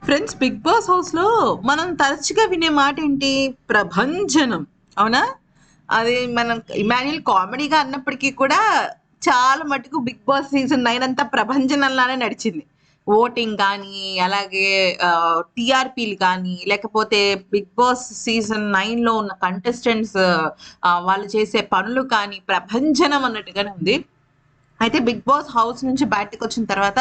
Friends, big boss house లో మనం తరచుగా వినే మాట ఏంటి? ప్రభంజనం. అవునా? అది మనం ఇమాన్యుల్ కామెడీగా అన్నప్పటికీ కూడా చాలా మటుకు బిగ్ బాస్ సీజన్ 9 అంతా ప్రభంజనంలానే నడిచింది. ఓటింగ్ కానీ, అలాగే టీఆర్పీలు కానీ, లేకపోతే బిగ్ బాస్ సీజన్ 9 లో ఉన్న కంటెస్టెంట్స్ వాళ్ళు చేసే పనులు కానీ ప్రభంజనం అన్నట్టుగానే ఉంది. అయితే బిగ్ బాస్ హౌస్ నుంచి బయటకొచ్చిన తర్వాత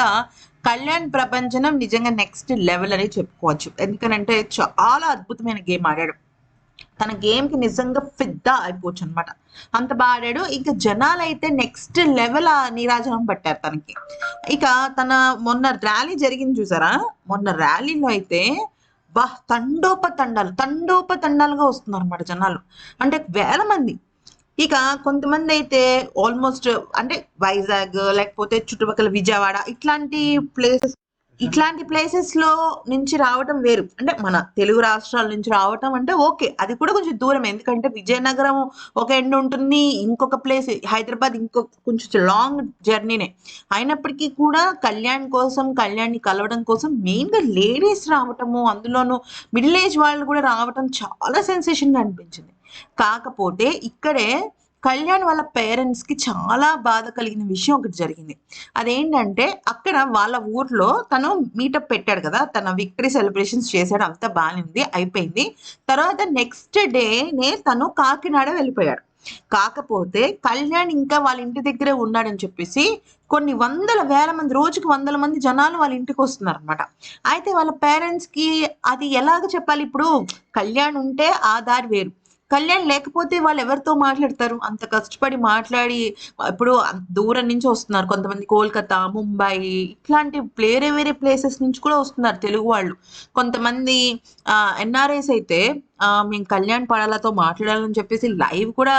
కళ్యాణ్ ప్రభంజనం నిజంగా నెక్స్ట్ లెవెల్ అని చెప్పుకోవచ్చు. ఎందుకనంటే చాలా అద్భుతమైన గేమ్ ఆడాడు. తన గేమ్‌కి నిజంగా ఫిదా అయిపోవచ్చనమాట. అంత బా ఆడాడు. ఇంక జనాలైతే నెక్స్ట్ లెవెల్ నీరాజనం పట్టారు తనకి. ఇక తన మొన్న ర్యాలీ జరిగింది చూసారా? మొన్న ర్యాలీలో అయితే తండోపతండాలుగా వస్తున్నారన్నమాట జనాలు. అంటే వేల మంది. ఇక కొంతమందైతే ఆల్‌మోస్ట్ అంటే వైజాగ్ లేకపోతే చుట్టుపక్కల విజయవాడ ఇట్లాంటి ప్లేసెస్‌లో నుంచి రావటం వేరు. అంటే మన తెలుగు రాష్ట్రాల నుంచి రావటం అంటే ఓకే. అది కూడా కొంచెం దూరమే. ఎందుకంటే విజయనగరం ఒక ఎండ్ ఉంటుంది. ఇంకొక ప్లేస్ హైదరాబాద్ కొంచెం లాంగ్ జర్నీనే. అయినప్పటికీ కూడా కళ్యాణ్‌ని కలవడం కోసం మెయిన్‌గా లేడీస్ రావటము, అందులోనూ మిడిల్ ఏజ్ వాళ్ళు కూడా రావటం చాలా సెన్సేషన్‌గా అనిపించింది. కాకపోతే ఇక్కడే కళ్యాణ్ వాళ్ళ పేరెంట్స్‌కి చాలా బాధ కలిగిన విషయం ఒకటి జరిగింది. అదేంటంటే అక్కడ వాళ్ళ ఊర్లో తను మీటప్ పెట్టాడు కదా! తన విక్టరీ సెలబ్రేషన్స్ చేశాడు. అంతా బానే ఉంది. అయిపోయింది. తర్వాత నెక్స్ట్ డేనే తను కాకినాడ వెళ్ళిపోయాడు. కాకపోతే కళ్యాణ్ ఇంకా వాళ్ళ ఇంటి దగ్గరే ఉన్నాడని చెప్పేసి కొన్ని వందల వేల మంది రోజుకి వందల మంది జనాలు వాళ్ళ ఇంటికొస్తున్నారనమాట. అయితే వాళ్ళ పేరెంట్స్‌కి అది ఎలాగ చెప్పాలి ఇప్పుడు? కళ్యాణ్ ఉంటే ఆ దారి వేరు. కళ్యాణ్ లేకపోతే వాళ్ళెవరితో మాట్లాడతారు? అంత కష్టపడి మాట్లాడి ఇప్పుడు దూరం నుంచి వస్తున్నారు. కొంతమంది కోల్‌కతా, ముంబై ఇట్లాంటి వేరే వేరే ప్లేసెస్ నుంచి కూడా వస్తున్నారు తెలుగు వాళ్ళు. కొంతమంది ఎన్ఆర్ఐస్ అయితే మేము కళ్యాణ్ పడాలతో మాట్లాడాలని చెప్పేసి లైవ్ కూడా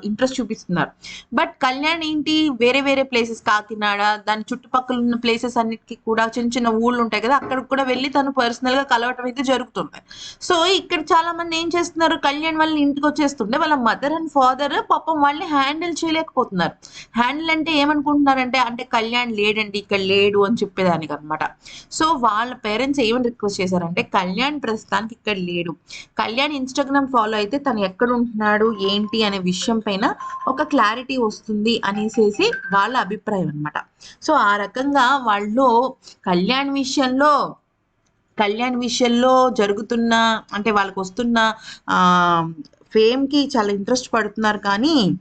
ఇంట్రెస్ట్ చూపిస్తున్నారు. బట్ కళ్యాణ్ ఏంటి వేరే వేరే ప్లేసెస్ కాకినాడ, దాని చుట్టుపక్కల ఉన్న ప్లేసెస్ అన్నిటికి కూడా చిన్న చిన్న ఊర్లుంటాయి కదా! అక్కడికి కూడా వెళ్లి తను పర్సనల్‌గా కలవటం అయితే జరుగుతుంది. సో, ఇక్కడ చాలా మంది ఏం చేస్తున్నారు, కళ్యాణ్ వాళ్ళ ఇంటికొచ్చేస్తుంటే వాళ్ళ మదర్ అండ్ ఫాదర్ పాపం వాళ్ళని హ్యాండిల్ చేయలేకపోతున్నారు. హ్యాండిల్ అంటే ఏమనుకుంటున్నారంటే, అంటే కళ్యాణ్ లేడండి, ఇక్కడ లేడు అని చెప్పేదానికనమాట. సో, వాళ్ళ పేరెంట్స్ ఏమని రిక్వెస్ట్ చేశారంటే, కళ్యాణ్ ప్రస్తుతానికి ఇక్కడ లేడు. కళ్యాణ్ ఇన్‌స్టాగ్రామ్ ఫాలో అయితే తను ఎక్కడుంటున్నాడు, ఏంటి అనే విషయం పైన ఒక క్లారిటీ వస్తుంది అనేసేసి వాళ్ళ అభిప్రాయం అనమాట. సో, ఆ రకంగా వాళ్ళు కళ్యాణ్ విషయంలో కళ్యాణ్ విషయంలో జరుగుతున్న అంటే వాళ్ళకొస్తున్న ఆహ్, ఫేమ్‌కి చాలా ఇంట్రెస్ట్ పడుతున్నారు కానీ,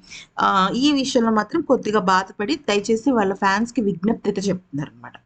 ఈ విషయంలో మాత్రం కొద్దిగా బాధపడి దయచేసి వాళ్ళ ఫ్యాన్స్‌కి విజ్ఞప్తి అయితే చెప్తున్నారనమాట.